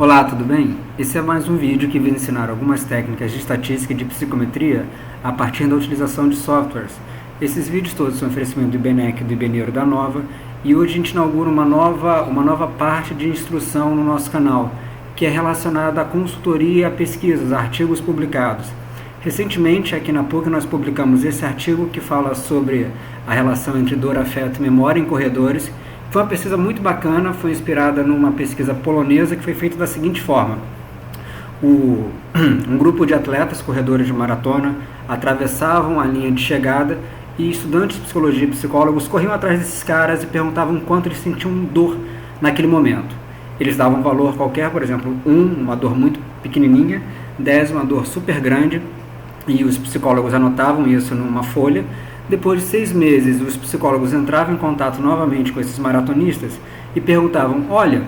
Olá, tudo bem? Esse é mais um vídeo que visa ensinar algumas técnicas de estatística e de psicometria a partir da utilização de softwares. Esses vídeos todos são oferecimento do IBNEC e do IBNeuro da Nova, e hoje a gente inaugura uma nova parte de instrução no nosso canal, que é relacionada à consultoria e a pesquisas, a artigos publicados. Recentemente, aqui na PUC, nós publicamos esse artigo que fala sobre a relação entre dor, afeto e memória em corredores. Foi uma pesquisa muito bacana, foi inspirada numa pesquisa polonesa que foi feita da seguinte forma. Um grupo de atletas, corredores de maratona, atravessavam a linha de chegada e estudantes de psicologia e psicólogos corriam atrás desses caras e perguntavam quanto eles sentiam dor naquele momento. Eles davam um valor qualquer, por exemplo, uma dor muito pequenininha, 10, uma dor super grande, e os psicólogos anotavam isso numa folha. Depois de 6 meses, os psicólogos entravam em contato novamente com esses maratonistas e perguntavam: olha,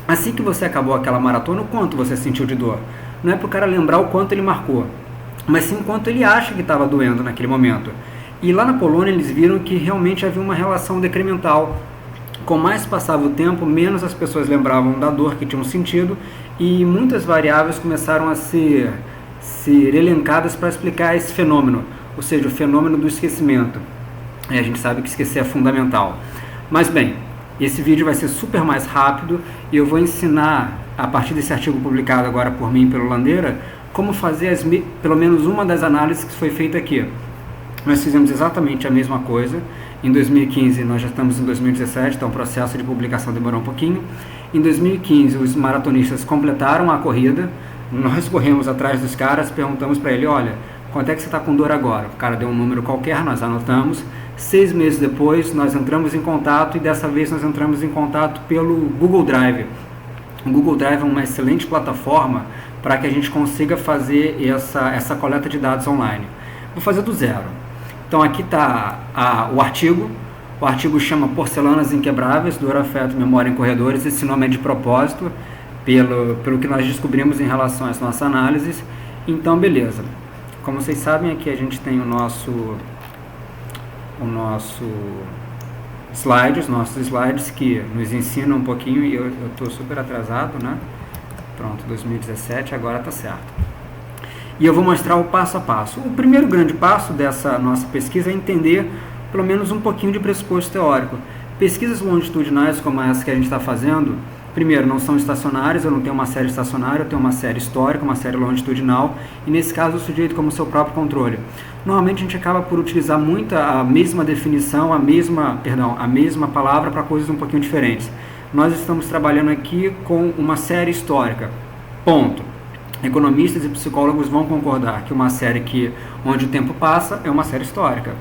assim que você acabou aquela maratona, o quanto você sentiu de dor? Não é para o cara lembrar o quanto ele marcou, mas sim o quanto ele acha que estava doendo naquele momento. E lá na Polônia eles viram que realmente havia uma relação decremental. Com mais passava o tempo, menos as pessoas lembravam da dor que tinham sentido, e muitas variáveis começaram a ser elencadas para explicar esse fenômeno, ou seja, o fenômeno do esquecimento. A gente sabe que esquecer é fundamental. Mas bem, esse vídeo vai ser super mais rápido e eu vou ensinar, a partir desse artigo publicado agora por mim e pelo Landeira, como fazer pelo menos uma das análises que foi feita aqui. Nós fizemos exatamente a mesma coisa. Em 2015, nós já estamos em 2017, então o processo de publicação demorou um pouquinho. Em 2015, os maratonistas completaram a corrida, nós corremos atrás dos caras, perguntamos para ele: olha, quanto é que você está com dor agora? O cara deu um número qualquer, nós anotamos. 6 meses depois, nós entramos em contato, e dessa vez nós entramos em contato pelo Google Drive. O Google Drive é uma excelente plataforma para que a gente consiga fazer essa coleta de dados online. Vou fazer do zero. Então aqui está o artigo. O artigo chama Porcelanas Inquebráveis, Dor, Afeto e Memória em Corredores. Esse nome é de propósito, pelo que nós descobrimos em relação às nossas análises. Então, beleza. Como vocês sabem, aqui a gente tem os nossos slides que nos ensinam um pouquinho, e eu estou super atrasado, né? Pronto, 2017, agora está certo. E eu vou mostrar o passo a passo. O primeiro grande passo dessa nossa pesquisa é entender pelo menos um pouquinho de pressuposto teórico. Pesquisas longitudinais como essa que a gente está fazendo, primeiro, não são estacionárias. Eu não tenho uma série estacionária, eu tenho uma série histórica, uma série longitudinal, e nesse caso o sujeito como seu próprio controle. Normalmente a gente acaba por utilizar muito a mesma definição, a mesma palavra para coisas um pouquinho diferentes. Nós estamos trabalhando aqui com uma série histórica, ponto. Economistas e psicólogos vão concordar que uma série onde o tempo passa é uma série histórica.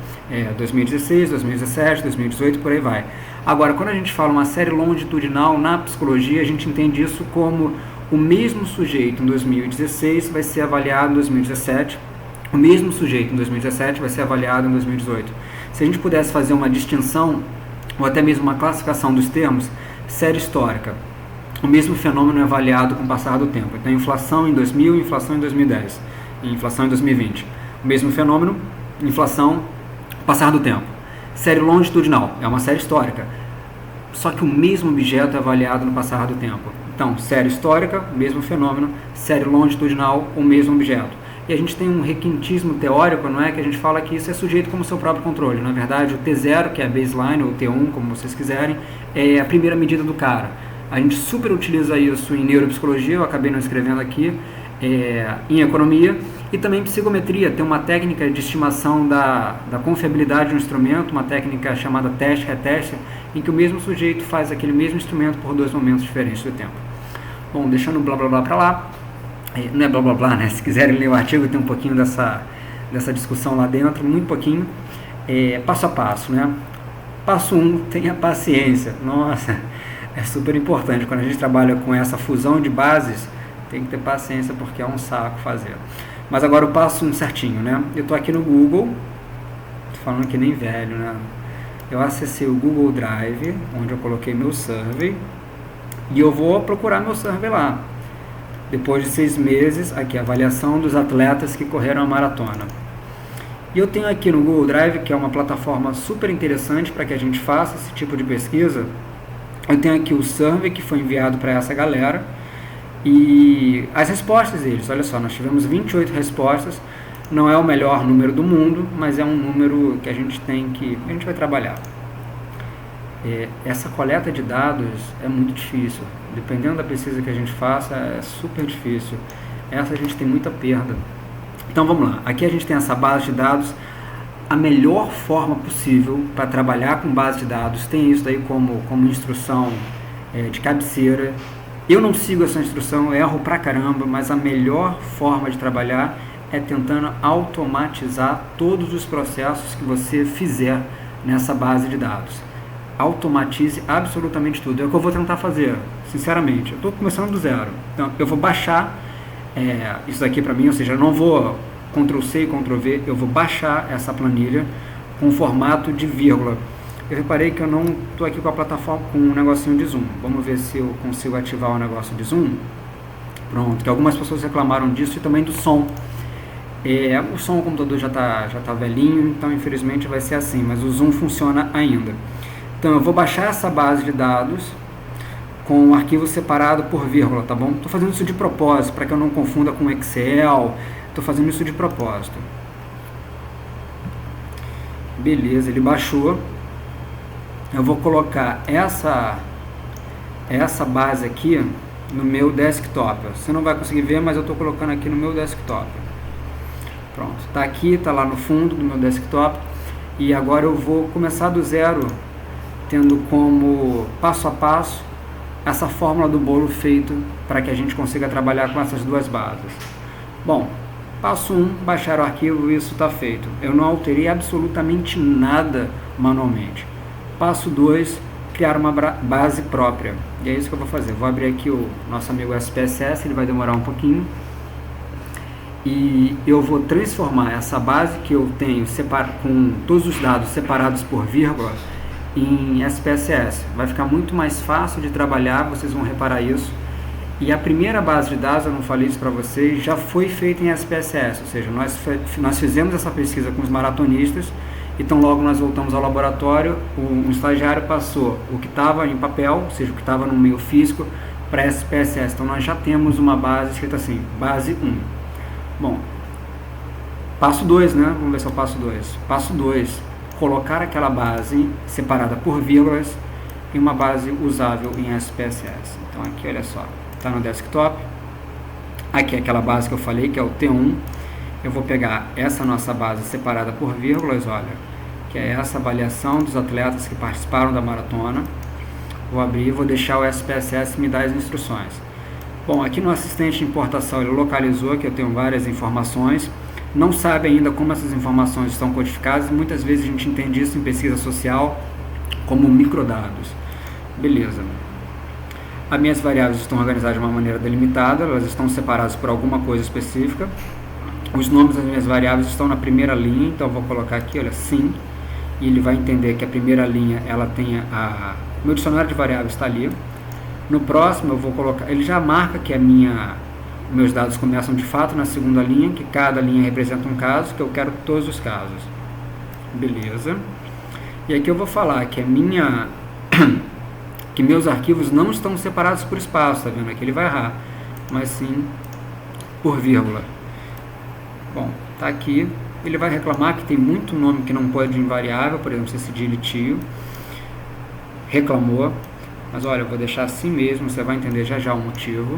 2016, 2017, 2018, por aí vai. Agora, quando a gente fala uma série longitudinal na psicologia, a gente entende isso como o mesmo sujeito em 2016 vai ser avaliado em 2017, o mesmo sujeito em 2017 vai ser avaliado em 2018. Se a gente pudesse fazer uma distinção, ou até mesmo uma classificação dos termos, série histórica, o mesmo fenômeno é avaliado com o passar do tempo. Então, inflação em 2000, inflação em 2010, e inflação em 2020. O mesmo fenômeno, inflação, passar do tempo. Série longitudinal é uma série histórica, só que o mesmo objeto é avaliado no passar do tempo. Então, série histórica, mesmo fenômeno; série longitudinal, o mesmo objeto. E a gente tem um requintismo teórico, não é? Que a gente fala que isso é sujeito como seu próprio controle. Na verdade, o T0, que é a baseline, ou T1, como vocês quiserem, é a primeira medida do cara. A gente super utiliza isso em neuropsicologia, eu acabei não escrevendo aqui, em economia, e também em psicometria. Tem uma técnica de estimação da confiabilidade do instrumento, uma técnica chamada teste-reteste, em que o mesmo sujeito faz aquele mesmo instrumento por 2 momentos diferentes do tempo. Bom, deixando blá blá blá para lá, não é blá blá blá, né? Se quiserem ler o artigo, tem um pouquinho dessa discussão lá dentro, muito pouquinho. Passo a passo, né? Passo 1, tenha paciência. Nossa, é super importante. Quando a gente trabalha com essa fusão de bases, tem que ter paciência, porque é um saco fazer. Mas agora o passo 1 certinho, né? Eu estou aqui no Google, tô falando que nem velho, né? Eu acessei o Google Drive, onde eu coloquei meu survey, e eu vou procurar meu survey lá. Depois de 6 meses, aqui a avaliação dos atletas que correram a maratona. E eu tenho aqui no Google Drive, que é uma plataforma super interessante para que a gente faça esse tipo de pesquisa. Eu tenho aqui o survey que foi enviado para essa galera, E as respostas deles, olha só, nós tivemos 28 respostas, não é o melhor número do mundo, mas é um número que a gente vai trabalhar. Essa coleta de dados é muito difícil, dependendo da pesquisa que a gente faça, é super difícil. Essa a gente tem muita perda. Então vamos lá, aqui a gente tem essa base de dados. A melhor forma possível para trabalhar com base de dados, tem isso daí como instrução de cabeceira. Eu não sigo essa instrução, eu erro pra caramba, mas a melhor forma de trabalhar é tentando automatizar todos os processos que você fizer nessa base de dados. Automatize absolutamente tudo. É o que eu vou tentar fazer, sinceramente. Eu estou começando do zero. Então, eu vou baixar isso daqui para mim, ou seja, eu não vou Ctrl+C e Ctrl+V, eu vou baixar essa planilha com formato de vírgula. Eu reparei que eu não estou aqui com a plataforma com um negocinho de zoom. Vamos ver se eu consigo ativar o negócio de zoom. Pronto, que algumas pessoas reclamaram disso e também do som. O som do computador já tá velhinho, então infelizmente vai ser assim, mas o zoom funciona ainda. Então eu vou baixar essa base de dados com um arquivo separado por vírgula, tá bom? Estou fazendo isso de propósito, para que eu não confunda com Excel. Estou fazendo isso de propósito. Beleza, ele baixou. Eu vou colocar essa base aqui no meu desktop. Você não vai conseguir ver, mas eu estou colocando aqui no meu desktop. Pronto, está aqui, está lá no fundo do meu desktop. E agora eu vou começar do zero, tendo como passo a passo essa fórmula do bolo feito para que a gente consiga trabalhar com essas duas bases. Bom, passo 1, baixar o arquivo, isso está feito. Eu não alterei absolutamente nada manualmente. Passo 2, criar uma base própria. E é isso que eu vou fazer. Vou abrir aqui o nosso amigo SPSS, ele vai demorar um pouquinho. E eu vou transformar essa base que eu tenho com todos os dados separados por vírgula em SPSS. Vai ficar muito mais fácil de trabalhar, vocês vão reparar isso. E a primeira base de dados, eu não falei isso para vocês, já foi feita em SPSS, ou seja, nós fizemos essa pesquisa com os maratonistas, então logo nós voltamos ao laboratório, um estagiário passou o que estava em papel, ou seja, o que estava no meio físico, para SPSS. Então nós já temos uma base escrita assim, base 1. Bom, passo 2, né? Vamos ver se é o passo 2. Passo 2, colocar aquela base separada por vírgulas em uma base usável em SPSS. Então aqui, olha só, está no desktop. Aqui é aquela base que eu falei, que é o T1. Eu vou pegar essa nossa base separada por vírgulas, olha, que é essa avaliação dos atletas que participaram da maratona. Vou abrir e vou deixar o SPSS me dar as instruções. Bom, aqui no assistente de importação ele localizou que eu tenho várias informações. Não sabe ainda como essas informações estão codificadas. Muitas vezes a gente entende isso em pesquisa social como microdados. Beleza. As minhas variáveis estão organizadas de uma maneira delimitada, elas estão separadas por alguma coisa específica. Os nomes das minhas variáveis estão na primeira linha, então eu vou colocar aqui, olha, sim, e ele vai entender que a primeira linha, ela tem meu dicionário de variáveis está ali. No próximo eu vou colocar, ele já marca que meus dados começam de fato na segunda linha, que cada linha representa um caso, que eu quero todos os casos. Beleza. E aqui eu vou falar que que meus arquivos não estão separados por espaço, tá vendo? Aqui ele vai errar, mas sim por vírgula. Bom, tá aqui. Ele vai reclamar que tem muito nome que não pode ir em variável, por exemplo, esse diritio. Reclamou. Mas olha, eu vou deixar assim mesmo, você vai entender já já o motivo.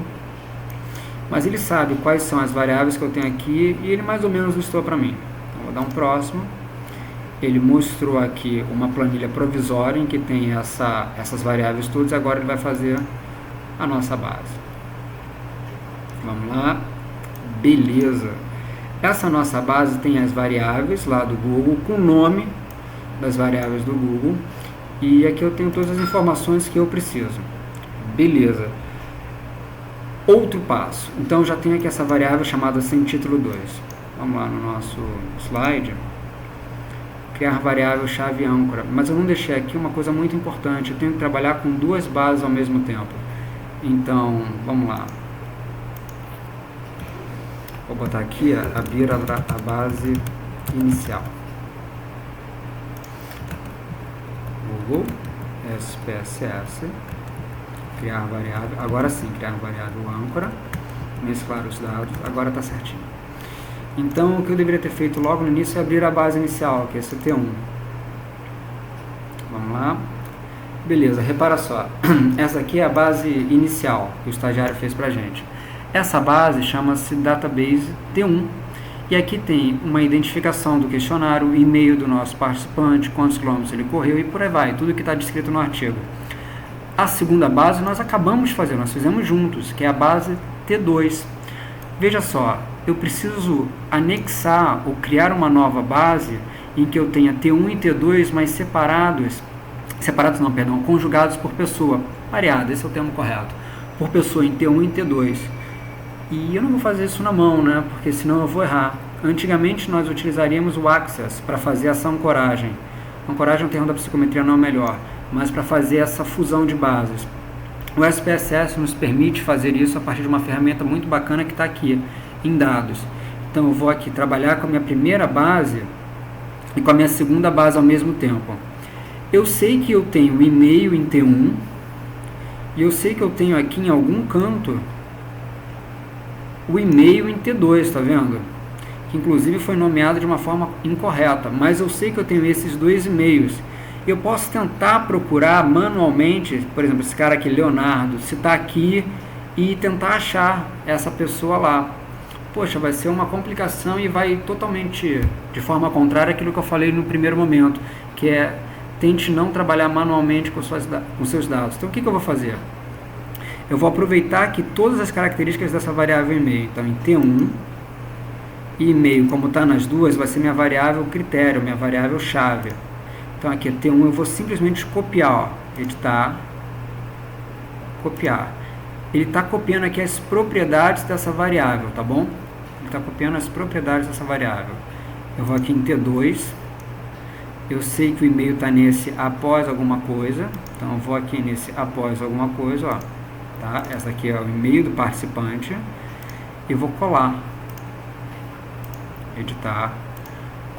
Mas ele sabe quais são as variáveis que eu tenho aqui e ele mais ou menos listou para mim. Então, vou dar um próximo. Ele mostrou aqui uma planilha provisória em que tem essas variáveis todas. Agora ele vai fazer a nossa base. Vamos lá. Beleza. Essa nossa base tem as variáveis lá do Google, com o nome das variáveis do Google. E aqui eu tenho todas as informações que eu preciso. Beleza. Outro passo. Então já tenho aqui essa variável chamada sem título 2. Vamos lá no nosso slide. Criar variável chave âncora. Mas eu não deixei aqui uma coisa muito importante. Eu tenho que trabalhar com duas bases ao mesmo tempo. Então, vamos lá. Vou botar aqui, abrir a base inicial. Google, SPSS, criar variável, agora sim, criar variável âncora, mesclar os dados, agora está certinho. Então, o que eu deveria ter feito logo no início é abrir a base inicial, que é esse T1. Vamos lá. Beleza, repara só, essa aqui é a base inicial que o estagiário fez pra gente. Essa base chama-se Database T1. E aqui tem uma identificação do questionário, e-mail do nosso participante, quantos quilômetros ele correu e por aí vai, tudo que está descrito no artigo. A segunda base nós acabamos de fazer, nós fizemos juntos, que é a base T2. Veja só, eu preciso anexar ou criar uma nova base em que eu tenha T1 e T2, mas conjugados por pessoa, pareada, esse é o termo correto, por pessoa em T1 e T2. E eu não vou fazer isso na mão, né? Porque senão eu vou errar. Antigamente nós utilizaríamos o Access para fazer essa ancoragem. Ancoragem é um termo da psicometria, não é melhor, mas para fazer essa fusão de bases. O SPSS nos permite fazer isso a partir de uma ferramenta muito bacana que está aqui, em dados. Então eu vou aqui trabalhar com a minha primeira base e com a minha segunda base ao mesmo tempo. Eu sei que eu tenho e-mail em T1 e eu sei que eu tenho aqui em algum canto o e-mail em T2, está vendo? Que inclusive foi nomeado de uma forma incorreta, mas eu sei que eu tenho esses dois e-mails. Eu posso tentar procurar manualmente, por exemplo, esse cara aqui, Leonardo, se está aqui e tentar achar essa pessoa lá. Poxa, vai ser uma complicação e vai totalmente de forma contrária àquilo que eu falei no primeiro momento, que é tente não trabalhar manualmente com seus dados. Então o que eu vou fazer? Eu vou aproveitar que todas as características dessa variável e-mail, então em T1 e e-mail, como está nas duas, vai ser minha variável critério, minha variável chave. Então aqui T1 eu vou simplesmente copiar, ó, editar, copiar. Ele está copiando aqui as propriedades dessa variável, tá bom? Ele está copiando as propriedades dessa variável. Eu vou aqui em T2, eu sei que o e-mail está nesse após alguma coisa, então eu vou aqui nesse após alguma coisa, ó. Tá? Essa aqui é o e-mail do participante. Eu vou colar, editar,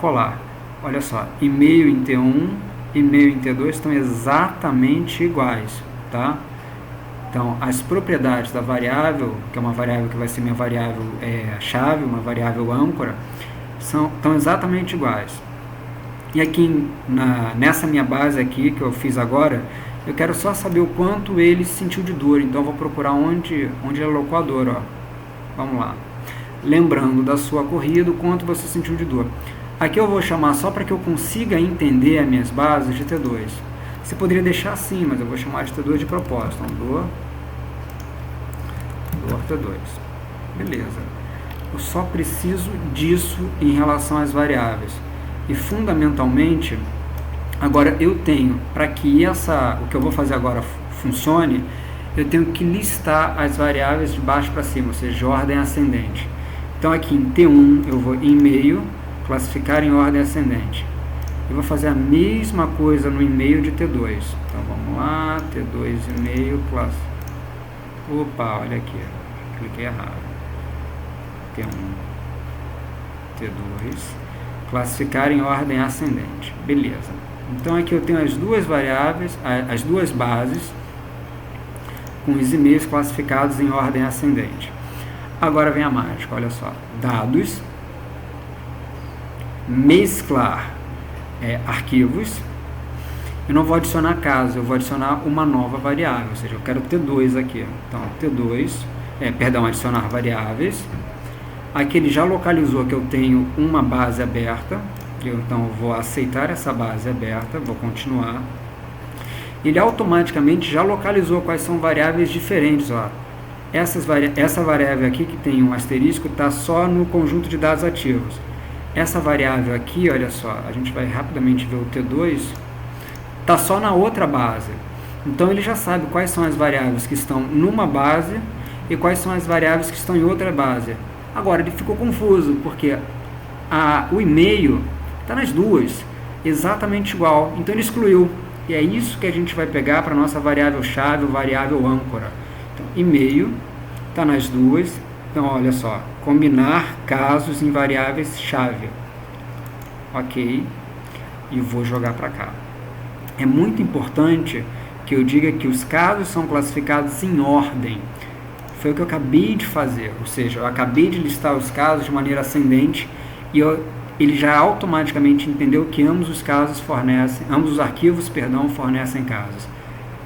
colar. Olha só, e-mail em T1, e-mail em T2 estão exatamente iguais, tá? Então, as propriedades da variável, que é uma variável que vai ser minha variável chave, uma variável âncora, estão exatamente iguais. E aqui, nessa minha base aqui, que eu fiz agora, eu quero só saber o quanto ele sentiu de dor. Então, eu vou procurar onde ele alocou a dor, ó. Vamos lá. Lembrando da sua corrida, o quanto você sentiu de dor. Aqui eu vou chamar só para que eu consiga entender as minhas bases de T2. Você poderia deixar assim, mas eu vou chamar de T2 de propósito. Então, dor T2. Beleza. Eu só preciso disso em relação às variáveis. E fundamentalmente, agora eu tenho, para que o que eu vou fazer agora funcione, eu tenho que listar as variáveis de baixo para cima, ou seja, de ordem ascendente. Então aqui em T1 eu vou em e-mail, classificar em ordem ascendente. Eu vou fazer a mesma coisa no e-mail de T2. Então vamos lá, T2 e-mail, opa, olha aqui, cliquei errado. T1, T2, classificar em ordem ascendente. Beleza. Então aqui eu tenho as duas variáveis, as duas bases, com os e-mails classificados em ordem ascendente. Agora vem a mágica, olha só. Dados, mesclar arquivos. Eu não vou adicionar caso, eu vou adicionar uma nova variável, ou seja, eu quero T2 aqui. Então, T2, adicionar variáveis. Aqui ele já localizou que eu tenho uma base aberta, então vou aceitar essa base aberta, vou continuar. Ele automaticamente já localizou quais são variáveis diferentes, ó. Essa variável aqui que tem um asterisco está só no conjunto de dados ativos. Essa variável aqui, olha só, a gente vai rapidamente ver o T2, está só na outra base. Então ele já sabe quais são as variáveis que estão numa base e quais são as variáveis que estão em outra base. Agora ele ficou confuso, porque o e-mail está nas duas, exatamente igual, então ele excluiu. E é isso que a gente vai pegar para a nossa variável chave, variável âncora. Então, e-mail está nas duas. Então, olha só, combinar casos em variáveis chave. Ok. E vou jogar para cá. É muito importante que eu diga que os casos são classificados em ordem. Foi o que eu acabei de fazer, ou seja, eu acabei de listar os casos de maneira ascendente e ele já automaticamente entendeu que ambos os arquivos fornecem casos.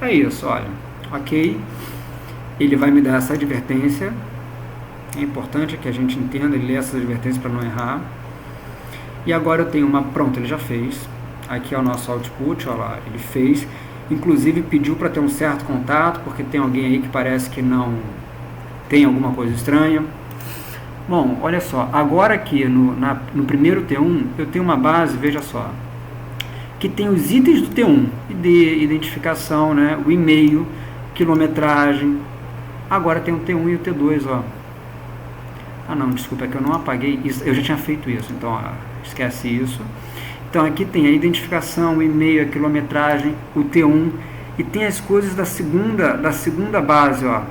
É isso, olha, ok, ele vai me dar essa advertência, é importante que a gente entenda e lê essas advertências para não errar. E agora eu tenho pronto, ele já fez, aqui é o nosso output, olha lá, ele fez, inclusive pediu para ter um certo contato, porque tem alguém aí que parece que não tem alguma coisa estranha. Bom, olha só, agora aqui no primeiro T1 eu tenho uma base, veja só, que tem os itens do T1, ID, identificação, né, o e-mail, quilometragem. Agora tem o T1 e o T2, ó. Ah não, desculpa, é que eu não apaguei isso, eu já tinha feito isso, então ó, esquece isso. Então aqui tem a identificação, o e-mail, a quilometragem, o T1 e tem as coisas da segunda base, ó.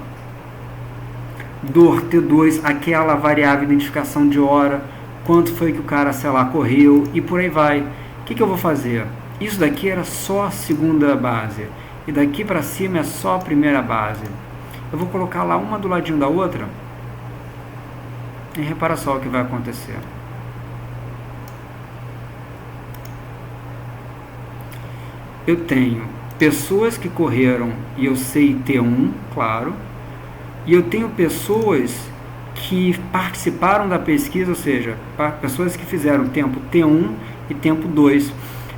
Do T2, aquela variável identificação de hora, quanto foi que o cara, sei lá, correu e por aí vai. O que eu vou fazer? Isso daqui era só a segunda base e daqui para cima é só a primeira base. Eu vou colocar lá uma do ladinho da outra e repara só o que vai acontecer. Eu tenho pessoas que correram e eu sei T1, claro. E eu tenho pessoas que participaram da pesquisa, ou seja, pessoas que fizeram tempo T1 e tempo 2.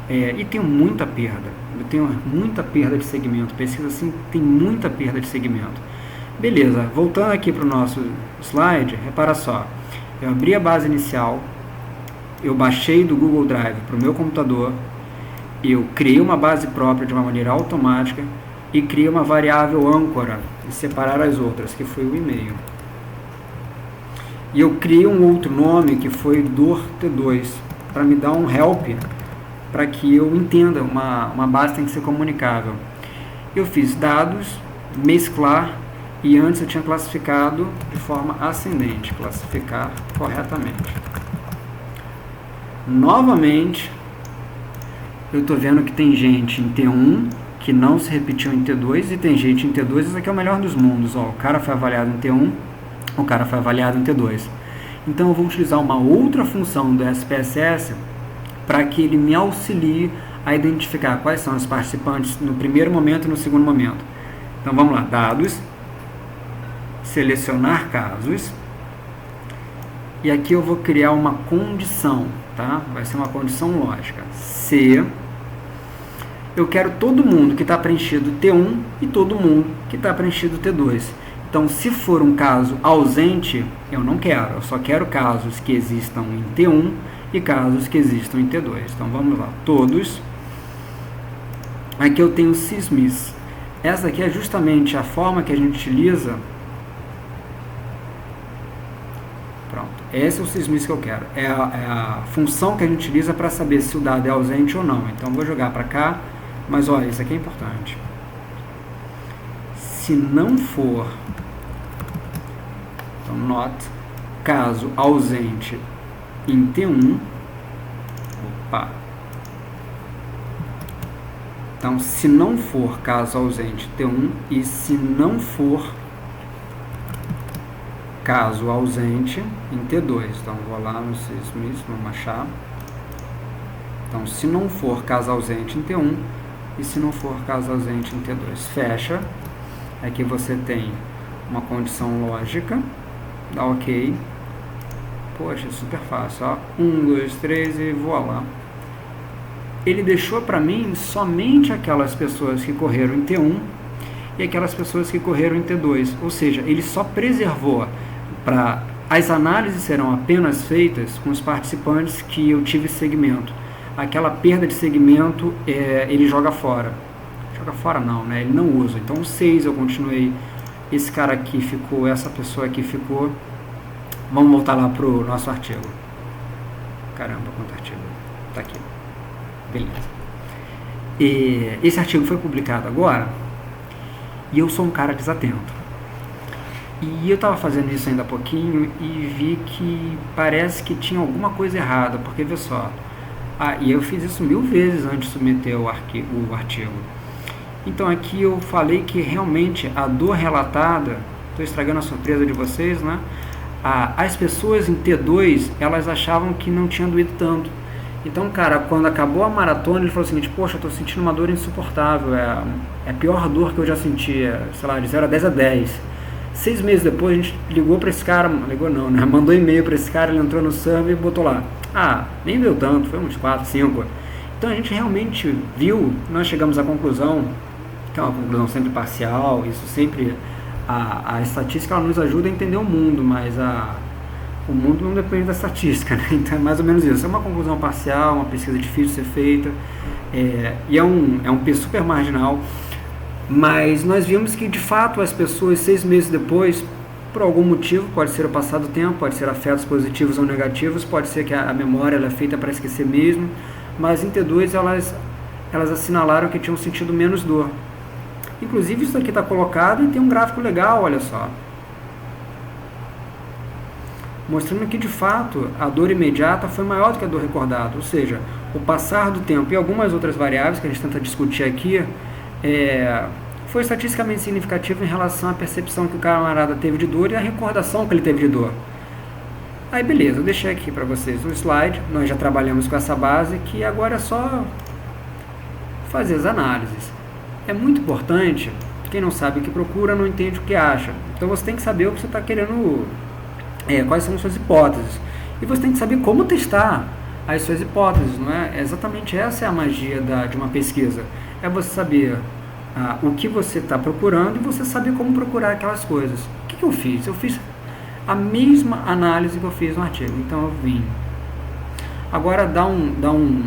E tenho muita perda. Eu tenho muita perda de segmento. Pesquisa assim tem muita perda de segmento. Beleza, voltando aqui para o nosso slide, repara só. Eu abri a base inicial, eu baixei do Google Drive para o meu computador, eu criei uma base própria de uma maneira automática e criei uma variável âncora e separar as outras, que foi o e-mail. E eu criei um outro nome que foi DOR-T2 para me dar um help para que eu entenda, uma base tem que ser comunicável. Eu fiz dados, mesclar, e antes eu tinha classificado de forma ascendente, classificar corretamente. Novamente, eu estou vendo que tem gente em T1 que não se repetiu em T2 e tem gente em T2, isso aqui é o melhor dos mundos. Ó, o cara foi avaliado em T1, o cara foi avaliado em T2. Então eu vou utilizar uma outra função do SPSS para que ele me auxilie a identificar quais são os participantes no primeiro momento e no segundo momento. Então vamos lá, dados, selecionar casos, e aqui eu vou criar uma condição, tá? Vai ser uma condição lógica. Se eu quero todo mundo que está preenchido T1 e todo mundo que está preenchido T2. Então, se for um caso ausente, eu não quero. Eu só quero casos que existam em T1 e casos que existam em T2. Então, vamos lá. Todos. Aqui eu tenho sysmiss. Essa aqui é justamente a forma que a gente utiliza. Pronto. Esse é o sysmiss que eu quero. É a função que a gente utiliza para saber se o dado é ausente ou não. Então, vou jogar para cá. Mas olha, isso aqui é importante. Se não for, então not, caso ausente em T1, opa. Então, se não for caso ausente T1 e se não for caso ausente em T2. Então, vou lá no sysmiss, vamos achar. Então, se não for caso ausente em T1 e se não for caso ausente em T2, fecha. Aqui você tem uma condição lógica, dá ok. Poxa, super fácil, ó. 1, 2, 3 e voilá. Ele deixou para mim somente aquelas pessoas que correram em T1 e aquelas pessoas que correram em T2, ou seja, ele só preservou para as análises serão apenas feitas com os participantes que eu tive segmento. Aquela perda de segmento ele joga fora. Joga fora não, né? Ele não usa. Então o 6 eu continuei. Esse cara aqui ficou, essa pessoa aqui ficou. Vamos voltar lá pro nosso artigo. Caramba, quanto artigo? Tá aqui. Beleza. Esse artigo foi publicado agora e eu sou um cara desatento. E eu estava fazendo isso ainda há pouquinho e vi que parece que tinha alguma coisa errada, porque vê só. E eu fiz isso 1000 vezes antes de submeter o artigo. Então aqui eu falei que realmente a dor relatada, estou estragando a surpresa de vocês, né? As pessoas em T2, elas achavam que não tinha doído tanto. Então, cara, quando acabou a maratona, ele falou o seguinte: poxa, eu tô sentindo uma dor insuportável, é a pior dor que eu já senti, sei lá, de 0 a 10 a 10. 6 meses depois, a gente ligou para esse cara, ligou não, né? Mandou e-mail para esse cara, ele entrou no server e botou lá: nem deu tanto, foi uns 4, 5. Então a gente realmente viu, nós chegamos à conclusão, que é uma conclusão sempre parcial, isso sempre, a estatística ela nos ajuda a entender o mundo, mas o mundo não depende da estatística, né? Então é mais ou menos isso, é uma conclusão parcial, uma pesquisa difícil de ser feita, e é um peso super marginal, mas nós vimos que de fato as pessoas 6 meses depois, por algum motivo, pode ser o passar do tempo, pode ser afetos positivos ou negativos, pode ser que a memória ela é feita para esquecer mesmo, mas em T2 elas assinalaram que tinham sentido menos dor. Inclusive isso aqui está colocado e tem um gráfico legal, olha só, mostrando que de fato a dor imediata foi maior do que a dor recordada, ou seja, o passar do tempo e algumas outras variáveis que a gente tenta discutir aqui, foi estatisticamente significativo em relação à percepção que o camarada teve de dor e a recordação que ele teve de dor. Aí beleza, eu deixei aqui para vocês o slide, nós já trabalhamos com essa base, que agora é só fazer as análises. É muito importante, quem não sabe o que procura não entende o que acha, então você tem que saber o que você está querendo, quais são as suas hipóteses, e você tem que saber como testar as suas hipóteses, não é? Exatamente essa é a magia de uma pesquisa, é você saber o que você está procurando e você saber como procurar aquelas coisas. O que eu fiz? Eu fiz a mesma análise que eu fiz no artigo, então eu vim. Agora dá um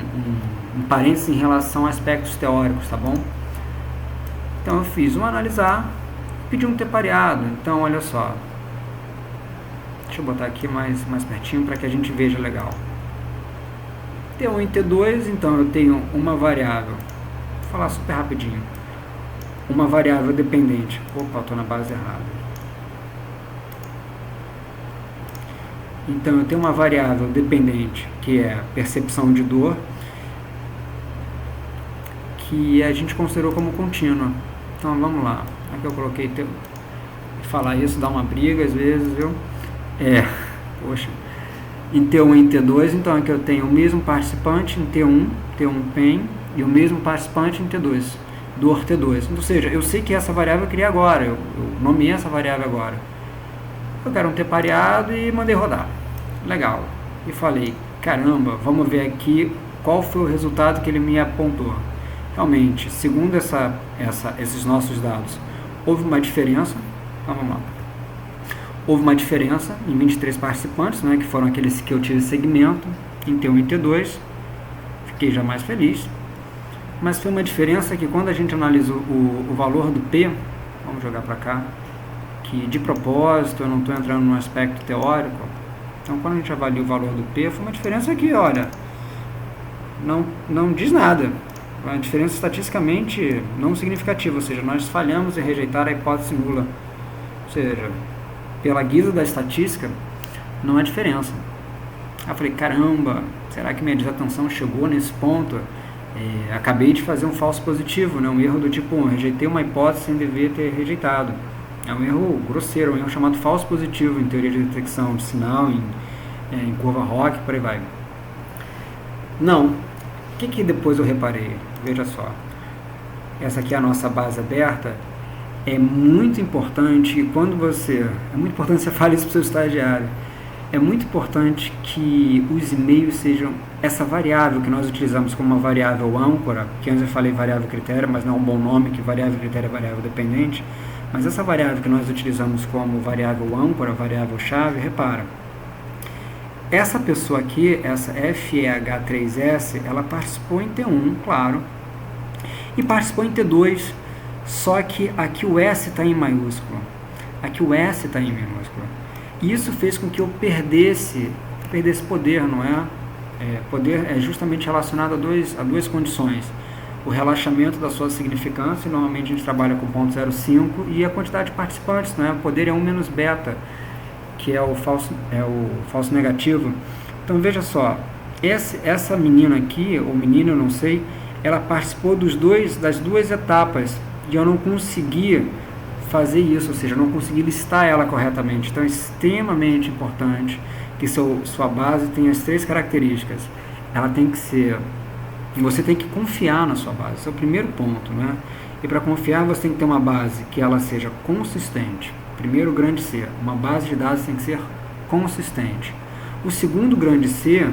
parênteses em relação a aspectos teóricos, tá bom? Então eu fiz um analisar, pedi um ter pareado, então olha só. Deixa eu botar aqui mais pertinho para que a gente veja legal. T1 e T2, então eu tenho uma variável, vou falar super rapidinho, uma variável dependente, opa, estou na base errada. Então eu tenho uma variável dependente, que é percepção de dor, que a gente considerou como contínua. Então vamos lá, aqui eu coloquei, falar isso dá uma briga às vezes, viu? Poxa, em T1 e em T2, então aqui eu tenho o mesmo participante em T1 PEN, e o mesmo participante em T2, dor T2. Ou seja, eu sei que essa variável eu criei agora, eu nomeei essa variável agora. Eu quero um ter pareado e mandei rodar. Legal. E falei, caramba, vamos ver aqui qual foi o resultado que ele me apontou. Realmente, segundo esses nossos dados, houve uma diferença. Então, vamos lá. Houve uma diferença em 23 participantes, né, que foram aqueles que eu tive segmento, em T1 e T2. Fiquei já mais feliz. Mas foi uma diferença que quando a gente analisa o valor do P, vamos jogar para cá, que de propósito eu não estou entrando no aspecto teórico, então quando a gente avalia o valor do P, foi uma diferença que, olha, não diz nada, uma diferença estatisticamente não significativa, ou seja, nós falhamos em rejeitar a hipótese nula, ou seja, pela guisa da estatística, não há diferença. Aí eu falei, caramba, será que minha desatenção chegou nesse ponto? Acabei de fazer um falso positivo, né? Um erro do tipo, rejeitei uma hipótese sem dever ter rejeitado. É um erro grosseiro, um erro chamado falso positivo em teoria de detecção de sinal, em curva ROC, por aí vai. Não. O que depois eu reparei? Veja só. Essa aqui é a nossa base aberta. É muito importante, é muito importante você falar isso para o seu estagiário. É muito importante que os e-mails sejam essa variável que nós utilizamos como uma variável âncora, que antes eu falei variável critério, mas não é um bom nome, que variável critério é variável dependente, mas essa variável que nós utilizamos como variável âncora, variável chave, repara, essa pessoa aqui, essa FEH3S, ela participou em T1, claro, e participou em T2, só que aqui o S está em maiúsculo, aqui o S está em minúsculo. E isso fez com que eu perdesse poder, não é? Poder é justamente relacionado a duas condições. O relaxamento da sua significância, normalmente a gente trabalha com 0.05, e a quantidade de participantes, não é? O poder é 1 menos beta, que é o falso negativo. Então veja só, essa menina aqui, ou menino, eu não sei, ela participou das duas etapas e eu não consegui fazer isso, ou seja, eu não consegui listar ela corretamente. Então é extremamente importante que sua base tenha as 3 características. Ela tem que ser... Você tem que confiar na sua base, esse é o primeiro ponto, né? E para confiar você tem que ter uma base que ela seja consistente. Primeiro grande C, uma base de dados tem que ser consistente. O segundo grande C,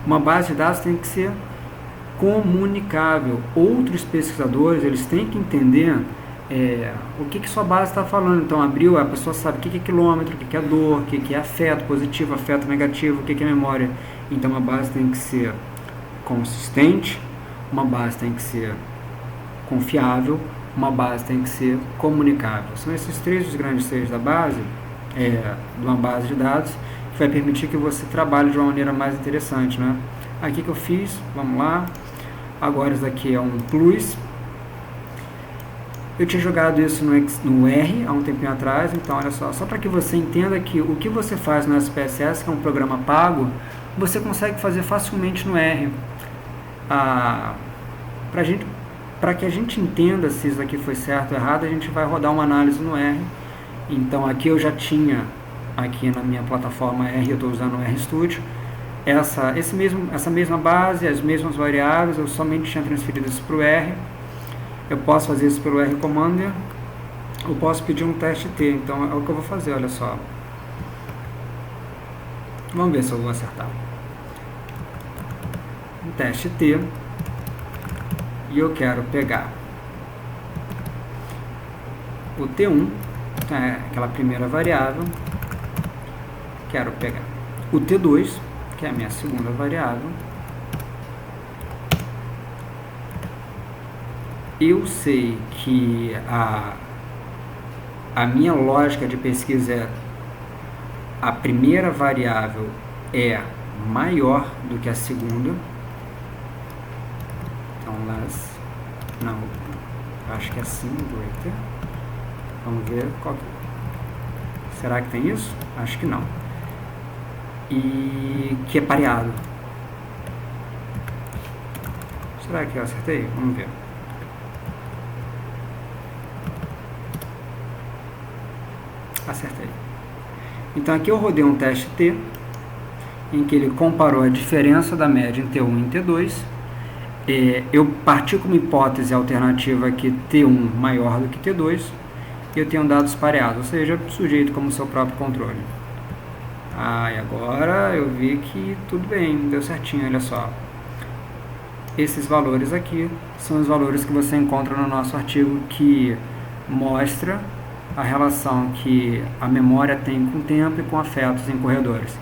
uma base de dados tem que ser comunicável. Outros pesquisadores, eles têm que entender o que sua base está falando. Então, abriu, a pessoa sabe o que é quilômetro, o que é dor, o que é afeto positivo, afeto negativo, o que é memória. Então, a base tem que ser consistente, uma base tem que ser confiável, uma base tem que ser comunicável. São esses 3 os grandes Cs da base, de uma base de dados, que vai permitir que você trabalhe de uma maneira mais interessante, né? Aqui que eu fiz, vamos lá. Agora isso daqui é um plus. Eu tinha jogado isso no R há um tempinho atrás, então olha só para que você entenda que o que você faz no SPSS, que é um programa pago, você consegue fazer facilmente no R. Para que a gente entenda se isso aqui foi certo ou errado, a gente vai rodar uma análise no R. Então aqui eu já tinha, aqui na minha plataforma R, eu estou usando o RStudio, essa mesma base, as mesmas variáveis, eu somente tinha transferido isso para o R. Eu posso fazer isso pelo R Commander, eu posso pedir um teste T, então é o que eu vou fazer, olha só. Vamos ver se eu vou acertar. Um teste T, e eu quero pegar o T1, aquela primeira variável, quero pegar o T2, que é a minha segunda variável. Eu sei que a minha lógica de pesquisa é a primeira variável é maior do que a segunda. Então, não, acho que é assim, greater. Vamos ver qual que... Será que tem isso? Acho que não. E que é pareado. Será que eu acertei? Vamos ver. Acertei. Então aqui eu rodei um teste T, em que ele comparou a diferença da média em T1 e em T2. Eu parti com uma hipótese alternativa que T1 maior do que T2, e eu tenho dados pareados, ou seja, sujeito como seu próprio controle. E agora eu vi que tudo bem, deu certinho, olha só. Esses valores aqui são os valores que você encontra no nosso artigo, que mostra a relação que a memória tem com o tempo e com afetos em corredores.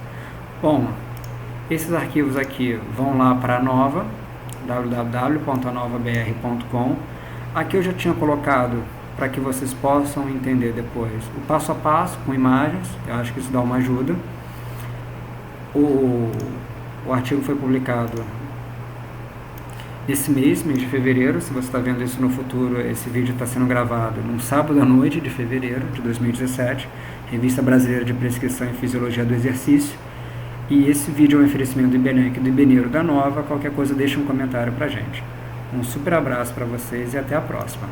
Bom, esses arquivos aqui vão lá para a Nova, www.anovabr.com. Aqui eu já tinha colocado, para que vocês possam entender depois, o passo a passo com imagens, eu acho que isso dá uma ajuda. O artigo foi publicado esse mês de fevereiro. Se você está vendo isso no futuro, esse vídeo está sendo gravado num sábado à noite de fevereiro de 2017, Revista Brasileira de Prescrição e Fisiologia do Exercício. E esse vídeo é um oferecimento do IBNEC e do IBNeuro da Nova. Qualquer coisa, deixa um comentário pra gente. Um super abraço para vocês e até a próxima.